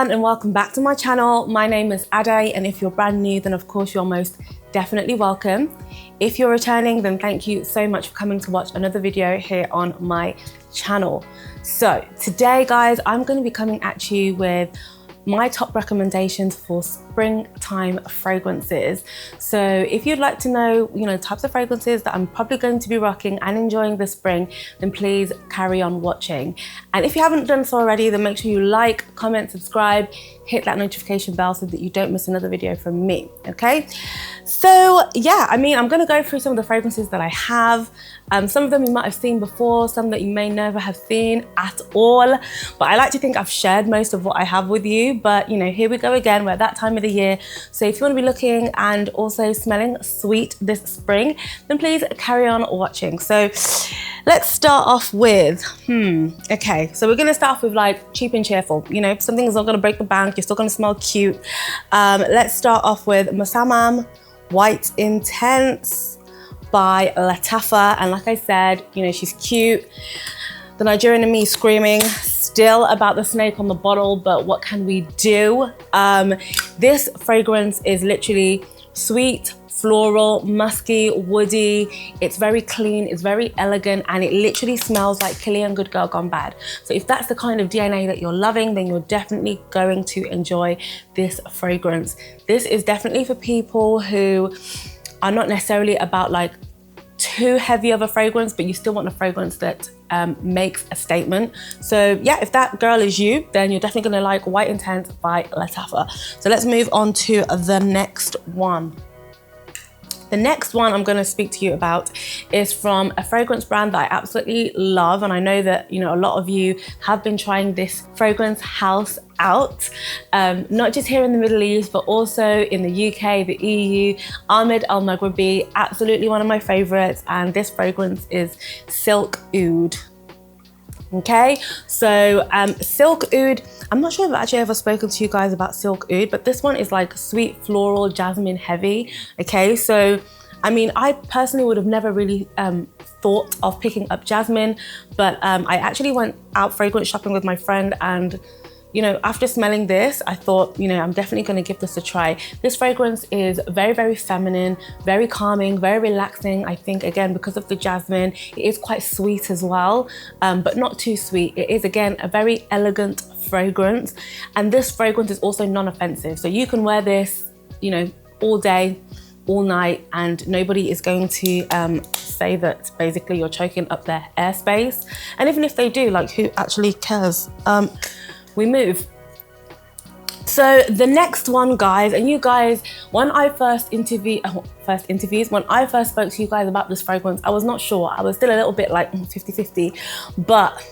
everyone and welcome back to my channel. My name is Adan, and if you're brand new, then of course you're most definitely welcome. If you're returning, then thank you so much for coming to watch another video here on my channel. So today guys, I'm going to be coming at you with my top recommendations for springtime fragrances. So if you'd like to know, types of fragrances that I'm probably going to be rocking and enjoying this spring, then please carry on watching. And if you haven't done so already, then make sure you like, comment, subscribe, hit that notification bell so that you don't miss another video from me, okay? So yeah, I'm gonna go through some of the fragrances that I have. Some of them you might have seen before, some that you may never have seen at all. But I like to think I've shared most of what I have with you. But here we go again, we're at that time of the year. So if you wanna be looking and also smelling sweet this spring, then please carry on watching. So let's start off with, okay. So we're gonna start off with like cheap and cheerful. Something is not gonna break the bank, you're still gonna smell cute. Let's start off with Musamam White Intense by Lattafa. And like I said, she's cute. The Nigerian in me screaming still about the snake on the bottle, but what can we do? This fragrance is literally sweet, floral, musky, woody. It's very clean, it's very elegant, and it literally smells like Killian Good Girl Gone Bad. So if that's the kind of DNA that you're loving, then you're definitely going to enjoy this fragrance. This is definitely for people who are not necessarily about like too heavy of a fragrance, but you still want a fragrance that makes a statement. So yeah, if that girl is you, then you're definitely gonna like White Intense by Lattafa. So let's move on to the next one. The next one I'm going to speak to you about is from a fragrance brand that I absolutely love, and I know that a lot of you have been trying this fragrance house out, not just here in the Middle East but also in the UK, the EU. Ahmed Al Maghribi, absolutely one of my favorites, and this fragrance is Silk Oud. Okay, so Silk Oud, I'm not sure if I've actually ever spoken to you guys about Silk Oud, but this one is like sweet, floral, jasmine heavy. Okay, so I personally would have never really thought of picking up jasmine, but I actually went out fragrance shopping with my friend, and after smelling this, I thought, I'm definitely going to give this a try. This fragrance is very, very feminine, very calming, very relaxing. I think, again, because of the jasmine, it is quite sweet as well, but not too sweet. It is, again, a very elegant fragrance. And this fragrance is also non-offensive. So you can wear this, all day, all night, and nobody is going to say that basically you're choking up their airspace. And even if they do, like, who actually cares? We move. So the next one, guys, and you guys, when I first spoke to you guys about this fragrance, I was not sure. I was still a little bit like 50-50. But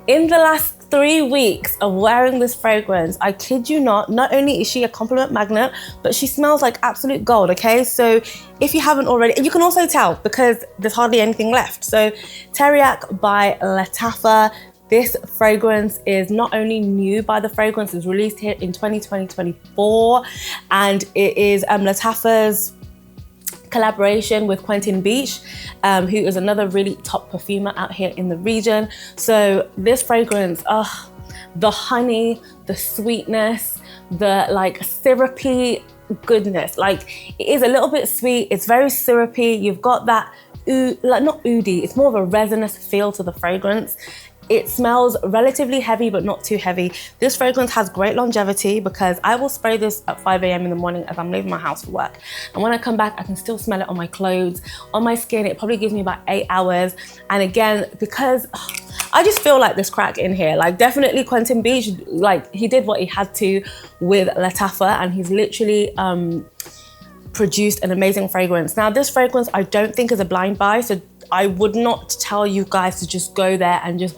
in the last 3 weeks of wearing this fragrance, I kid you not only is she a compliment magnet, but she smells like absolute gold, okay? So if you haven't already, you can also tell because there's hardly anything left. So Teriak by Lattafa. This fragrance is not only new by the fragrance, it's released here in 2024, and it is Lattafa's collaboration with Quentin Beach, who is another really top perfumer out here in the region. So this fragrance, the honey, the sweetness, the like syrupy goodness, like it is a little bit sweet, it's very syrupy. You've got that not oody, it's more of a resinous feel to the fragrance. It smells relatively heavy, but not too heavy. This fragrance has great longevity because I will spray this at 5 a.m. in the morning as I'm leaving my house for work. And when I come back, I can still smell it on my clothes, on my skin. It probably gives me about 8 hours. And again, because I just feel like there's crack in here. Like definitely Quentin Beach, like he did what he had to with Lattafa, and he's literally produced an amazing fragrance. Now this fragrance I don't think is a blind buy, so I would not tell you guys to just go there and just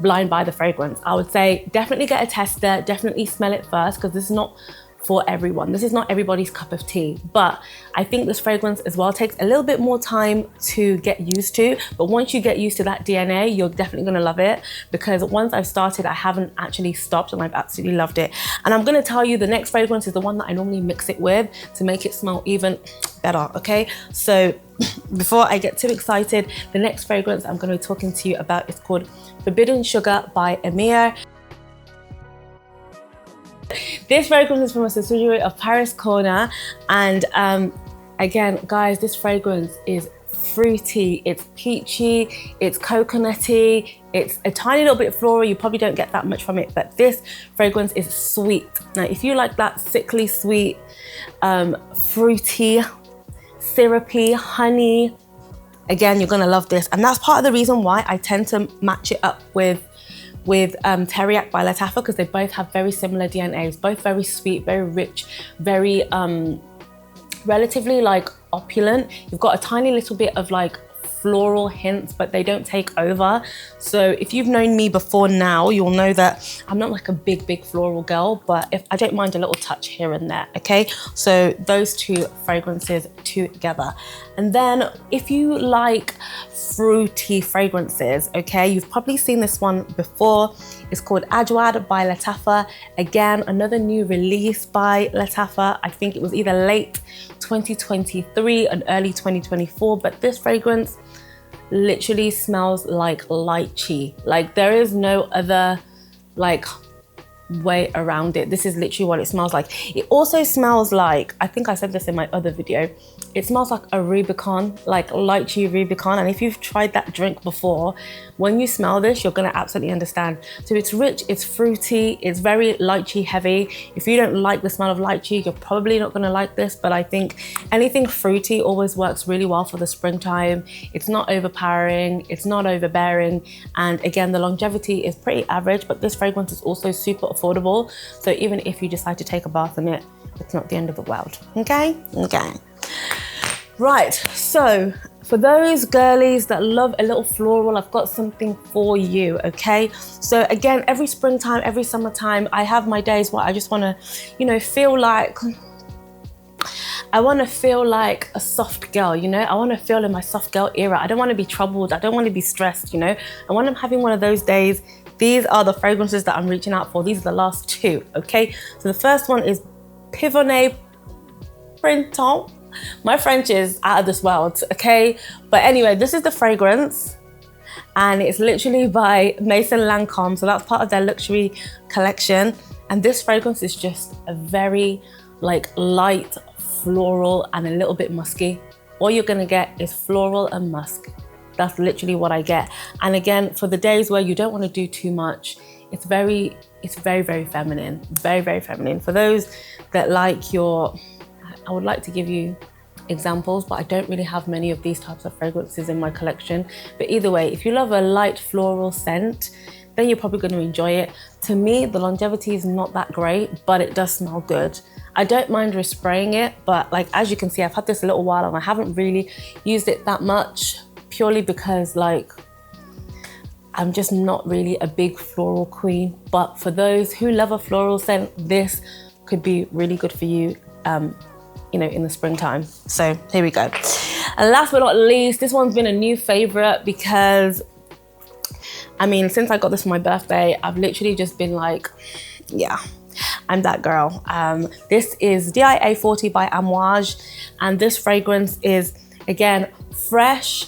blind buy the fragrance. I would say definitely get a tester, definitely smell it first, because this is not for everyone. This is not everybody's cup of tea, but I think this fragrance as well takes a little bit more time to get used to. But once you get used to that DNA, you're definitely gonna love it, because once I've started, I haven't actually stopped, and I've absolutely loved it. And I'm gonna tell you, the next fragrance is the one that I normally mix it with to make it smell even better, okay? So before I get too excited, the next fragrance I'm gonna be talking to you about is called Forbidden Sugar by Amir. This fragrance is from a subsidiary of Paris Corner, and again, guys, this fragrance is fruity, it's peachy, it's coconutty, it's a tiny little bit floral. You probably don't get that much from it, but this fragrance is sweet. Now, if you like that sickly sweet, fruity, syrupy, honey, again, you're gonna love this. And that's part of the reason why I tend to match it up with Teriyaki by Lattafa, because they both have very similar DNAs, both very sweet, very rich, very relatively like opulent. You've got a tiny little bit of like floral hints, but they don't take over. So if you've known me before now, you'll know that I'm not like a big floral girl, but if I don't mind a little touch here and there, okay? So those two fragrances together. And then if you like fruity fragrances, okay, you've probably seen this one before. It's called Ajwad by Lattafa. Again, another new release by Lattafa. I think it was either late 2023 and early 2024, but this fragrance literally smells like lychee. Like, there is no other like way around it. This is literally what it smells like. It also smells like, I think I said this in my other video, it smells like a Rubicon, like lychee Rubicon. And if you've tried that drink before, when you smell this, you're gonna absolutely understand. So it's rich, it's fruity, it's very lychee heavy. If you don't like the smell of lychee, you're probably not gonna like this, but I think anything fruity always works really well for the springtime. It's not overpowering, it's not overbearing. And again, the longevity is pretty average, but this fragrance is also super affordable. So even if you decide to take a bath in it, it's not the end of the world, okay? Okay. Right, so for those girlies that love a little floral, I've got something for you, okay? So again, every springtime, every summertime, I have my days where I just wanna, you know, feel like, I wanna feel like a soft girl, you know? I wanna feel in my soft girl era. I don't wanna be troubled, I don't wanna be stressed, you know? And when I'm having one of those days, these are the fragrances that I'm reaching out for. These are the last two, okay? So the first one is Pivon Prin. My French is out of this world, okay? But anyway, this is the fragrance, and it's literally by Maison Lancôme. So that's part of their luxury collection. And this fragrance is just a very like light floral and a little bit musky. All you're gonna get is floral and musk. That's literally what I get. And again, for the days where you don't want to do too much, it's very, very feminine, very feminine. For those that like I would like to give you examples, but I don't really have many of these types of fragrances in my collection. But either way, if you love a light floral scent, then you're probably going to enjoy it. To me, the longevity is not that great, but it does smell good. I don't mind respraying it, but like, as you can see, I've had this a little while and I haven't really used it that much, purely because like, I'm just not really a big floral queen. But for those who love a floral scent, this could be really good for you, you know, in the springtime. So here we go. And last but not least, this one's been a new favorite because, I mean, since I got this for my birthday, I've literally just been like, yeah, I'm that girl. This is DIA 40 by Amouage, and this fragrance is, again, fresh,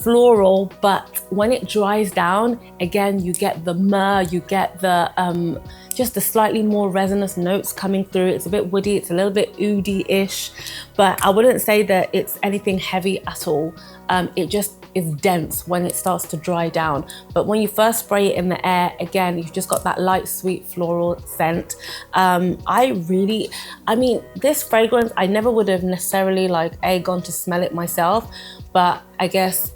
floral, but when it dries down, again, you get the myrrh, you get the just the slightly more resinous notes coming through. It's a bit woody, it's a little bit oud-ish, but I wouldn't say that it's anything heavy at all. It just is dense when it starts to dry down. But when you first spray it in the air, again, you've just got that light, sweet floral scent. I mean, this fragrance, I never would have necessarily like gone to smell it myself, but I guess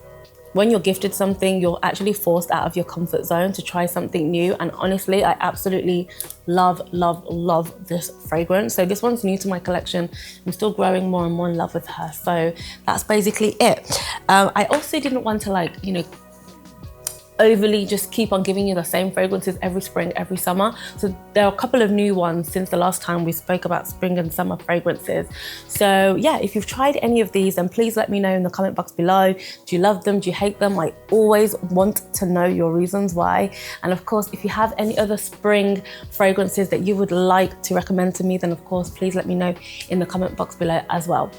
when you're gifted something, you're actually forced out of your comfort zone to try something new. And honestly, I absolutely love this fragrance. So this one's new to my collection. I'm still growing more and more in love with her. So that's basically it. I also didn't want to like, you know, overly just keep on giving you the same fragrances every spring, every summer. So there are a couple of new ones since the last time we spoke about spring and summer fragrances. So yeah, if you've tried any of these, then please let me know in the comment box below. Do you love them? Do you hate them? I always want to know your reasons why. And of course, if you have any other spring fragrances that you would like to recommend to me, then of course, please let me know in the comment box below as well.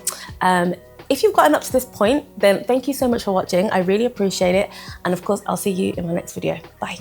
If you've gotten up to this point, then thank you so much for watching. I really appreciate it. And of course, I'll see you in my next video. Bye.